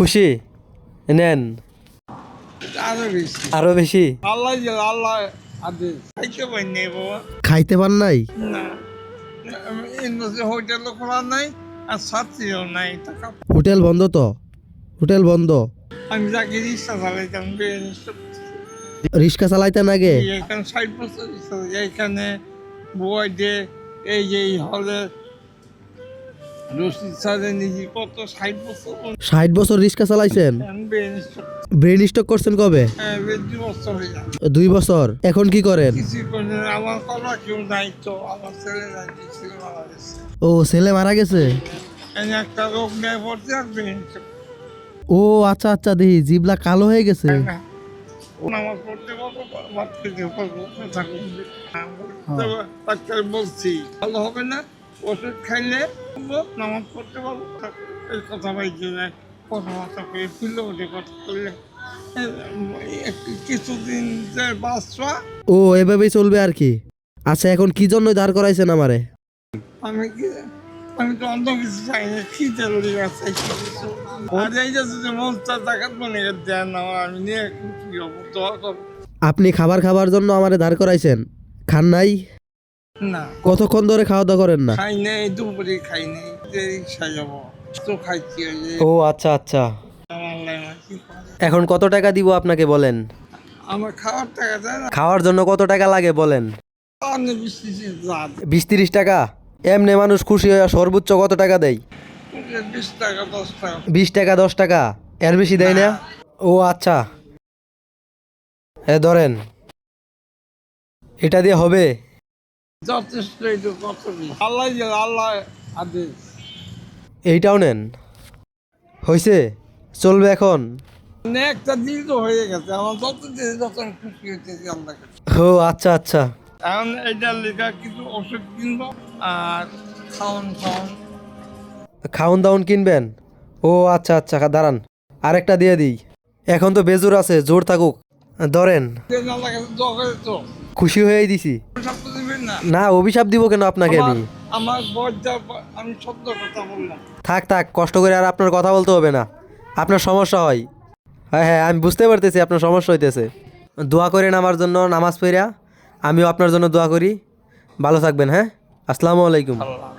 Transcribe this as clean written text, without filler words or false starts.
খুশি? নেন আরো বেশি। খাইতে পার নাই? হোটেল বন্ধ তো, হোটেল বন্ধ। আমি যাকে রিক্সা চালাইতাম রিক্সা চালাইতেন আগে? এখানে 60 বছর এইখানে বই যে এই যে হলে রশিদ সাজে নিজে কত 60 বছর 60 বছর রিক্সা চালাইছেন? ব্রেন স্ট্রোক করছেন কবে? 2 বছর হয়ে যায়। 2 বছর। এখন কি করেন? কিছু করে আমার কলা কেউ নাই তো, আমার ছেলে নাই, ছেলে মারা গেছে। ও ছেলে মারা গেছে। একটা রোগ নিয়ে পড়তে আর ব্রেন ও আচ্ছা আচ্ছা, দেখি জিবলা কালো হয়ে গেছে। নামাজ পড়তে পারবো, ভাত খেতে পারবো, ডাক্তার বলছি ভালো হবে না, ওষুধ খাইলে নামাজ পড়তে পারবো। এই কথা বাইছে না, কথাবার্তা করে ফিরলে ওদের কথা করলে কিছুদিন যে বাঁচবা। ও এভাবেই চলবে আর কি। আচ্ছা এখন কি জন্য দাঁড় করাইছেন আমারে? আমি কি আমি তো অন্য কিছু চাই না, খিদে লেগে গেছে কিছু। আর এই যে যদি মনটা টাকার মনে দেন আমার, আমি নিয়ে কি হবো, দোয়া করবো। আপনি খাবার খাবার জন্য আমারে দাঁড় করাইছেন, খান নাই? না কতক্ষণ ধরে খাওয়া দাওয়া করেন না? খাই নাই, দুপুরে খাই নাই, রিক্সায় যাবো তো খাইছি। ওই যে ও আচ্ছা আচ্ছা। আমার লাইন কি করে। এখন কত টাকা দিব আপনাকে বলেন? আমার খাওয়ার টাকা দেয় না, খাওয়ার জন্য কত টাকা লাগে বলেন? অনেক বেশি যা 20-30 টাকা? এমনি মানুষ খুশি হয়ে সর্বোচ্চ কত টাকা দেয়? 20 টাকা 10 টাকা। 20 টাকা 10 টাকা, এর বেশি দেয় না? ও আচ্ছা, ধরেন এটা দিয়ে হবে? যথেষ্ট এইটু কত আল্লাহ আল্লাহ আদেশ। এইটাও নেন, হয়েছে? চলবে এখন? মানে একটা দিন তো হয়ে গেছে, আমার যত দিন যত খুশি হইতেছি আল্লাহ। ও আচ্ছা আচ্ছা। এখন এইটার লেখা কিছু ওষুধ কিনবো আর খাওয়ান খাউন দাউন কিনবেন? ও আচ্ছা আচ্ছা, দাঁড়ান আরেকটা দিয়ে দিই। এখন তো বেজোর আছে, জোর থাকুক, ধরেন। আল্লাহ কাছে দোয়া করে তো খুশি হয়েই দিছি। সব তো দিবেন না। না অভিশাপ দিব কেন আপনাকে আমি? আমার বয়সটা আমি সত্য কথা বললাম। থাক থাক, কষ্ট করে আর আপনার কথা বলতে হবে না, আপনার সমস্যা হয়। হ্যাঁ হ্যাঁ আমি বুঝতে পারতেছি আপনার সমস্যা হইতেছে। দোয়া করেন আমার জন্য, নামাজ পড়া। আমিও আপনার জন্য দোয়া করি। ভালো থাকবেন, হ্যাঁ? আসসালামু আলাইকুম। আল্লাহ